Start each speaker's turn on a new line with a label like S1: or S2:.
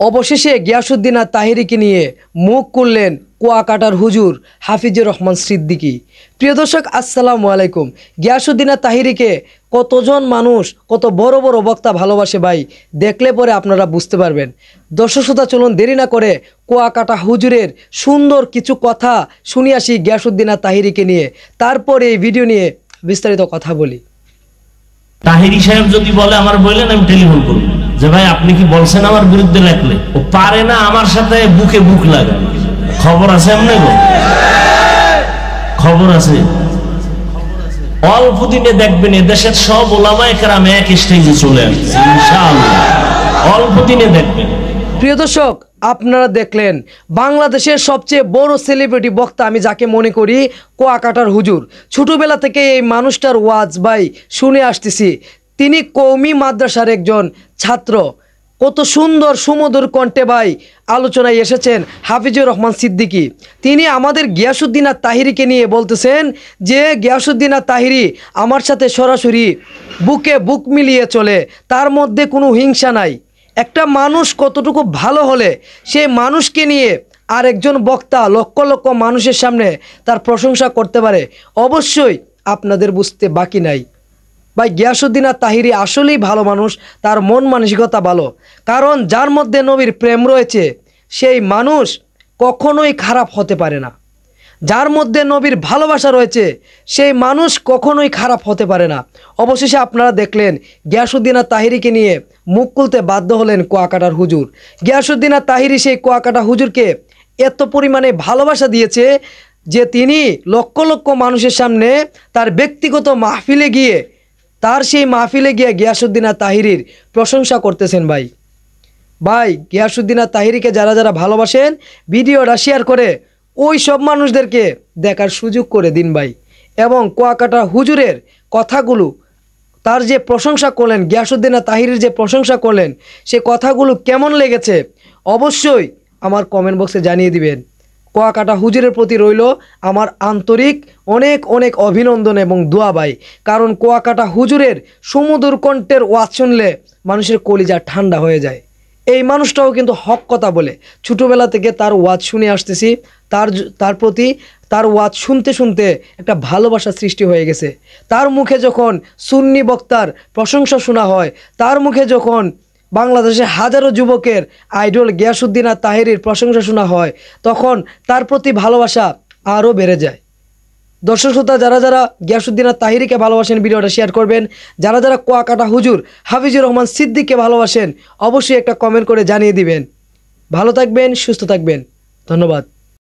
S1: অবশেষে গিয়াসউদ্দিন আর তাহিরিকে নিয়ে মুখ খুললেন কুয়াকাটার হুজুর হাফিজুর রহমান সিদ্দিকী। প্রিয় দর্শক, আসসালামু আলাইকুম। গিয়াসউদ্দিন আর তাহিরিকে কতজন মানুষ, কত বড় বড় বক্তা ভালোবাসে ভাই, দেখলে পরে আপনারা বুঝতে পারবেন। দর্শক শ্রোতা, চলুন দেরি না করে কুয়াকাটা হুজুরের সুন্দর কিছু কথা শুনে আসি গিয়াসউদ্দিন আর তাহিরিকে নিয়ে, তারপরে এই ভিডিও নিয়ে বিস্তারিত কথা বলি।
S2: তাহিরি সাহেব যদি বলে আমার বললেন, আমি টেলিফোন করব যে ভাই আপনি কি বলছেন আমার বিরুদ্ধে লেখলে। ও পারে না আমার সাথে বুকে বুক লাগা। খবর আছে এমনি গো, খবর আছে। অল্প দিনে দেখবেন এদেশের সব ওলামায়ে কেরাম এক স্টেজে চলে আসছে ইনশাআল্লাহ, অল্প দিনে দেখবেন।
S1: প্রিয় দর্শক, আপনারা দেখলেন বাংলাদেশের সবচেয়ে বড় সেলিব্রিটি বক্তা আমি যাকে মনে করি কুয়াকাটার হুজুর। ছোটবেলা থেকে এই মানুষটার ওয়াজ ভাই শুনে আসতেছি। তিনি কওমি মাদ্রাসার একজন ছাত্র। কত সুন্দর সুমধুর কণ্ঠে ভাই আলোচনায় এসেছেন হাফিজুর রহমান সিদ্দিকী। তিনি আমাদের গিয়াসউদ্দিন আর তাহিরিকে নিয়ে বলতেছেন যে গিয়াসউদ্দিন আর তাহিরি আমার সাথে সরাসরি বুকে বুক মিলিয়ে চলে, তার মধ্যে কোনো হিংসা নাই। একটা মানুষ কতটুকু ভালো হলে সেই মানুষকে নিয়ে আরেকজন বক্তা লক্ষ লক্ষ মানুষের সামনে তার প্রশংসা করতে পারে, অবশ্যই আপনাদের বুঝতে বাকি নাই। ভাই গিয়াসউদ্দিন আর তাহিরি আসলেই ভালো মানুষ, তার মন মানসিকতা ভালো। কারণ যার মধ্যে নবীর প্রেম রয়েছে সেই মানুষ কখনোই খারাপ হতে পারে না। যার মধ্যে নবীর ভালোবাসা রয়েছে সেই মানুষ কখনোই খারাপ হতে পারে না। অবশেষে আপনারা দেখলেন গিয়াসউদ্দিন আর তাহিরিকে নিয়ে মুখ খুলতে বাধ্য হলেন কুয়াকাটার হুজুর। গিয়াসউদ্দিন আর তাহিরি সেই কুয়াকাটা হুজুরকে এত পরিমাণে ভালোবাসা দিয়েছে যে তিনি লক্ষ লক্ষ মানুষের সামনে তার ব্যক্তিগত মাহফিলে গিয়ে গিয়াসউদ্দিন আর তাহিরির প্রশংসা করতেছেন। ভাই গিয়াসউদ্দিন আর তাহিরিকে যারা যারা ভালোবাসেন ভিডিওটা শেয়ার করে ওই সব মানুষদেরকে দেখার সুযোগ করে দিন ভাই। এবং কুয়াকাটা হুজুরের কথাগুলো, তার যে প্রশংসা করলেন, গিয়াসউদ্দিন আর তাহিরির যে প্রশংসা করলেন, সে কথাগুলো কেমন লেগেছে অবশ্যই আমার কমেন্ট বক্সে জানিয়ে দিবেন। কুয়াকাটা হুজুরের প্রতি রইল আমার আন্তরিক অনেক অনেক অভিনন্দন এবং দোয়া ভাই। কারণ কুয়াকাটা হুজুরের সুমধুর কণ্ঠের ওয়াজ শুনলে মানুষের কলিজা ঠান্ডা হয়ে যায়। এই মানুষটাও কিন্তু হক কথা বলে। ছোটোবেলা থেকে তার ওয়াজ শুনে আসতেছি, তার প্রতি তার ওয়াজ শুনতে শুনতে একটা ভালোবাসা সৃষ্টি হয়ে গেছে। তার মুখে যখন সুন্নি বক্তার প্রশংসা শোনা হয়, তার মুখে যখন বাংলাদেশের হাজারো যুবকের আইডল গিয়াসউদ্দিন আর তাহিরির প্রশংসা শোনা হয়, তখন তার প্রতি ভালোবাসা আরও বেড়ে যায়। দর্শক শ্রোতা, যারা যারা গিয়াসউদ্দিন আর তাহিরিকে ভালোবাসেন ভিডিওটা শেয়ার করবেন। যারা যারা কুয়াকাটা হুজুর হাফিজুর রহমান সিদ্দিকীকে ভালোবাসেন অবশ্যই একটা কমেন্ট করে জানিয়ে দিবেন। ভালো থাকবেন, সুস্থ থাকবেন, ধন্যবাদ।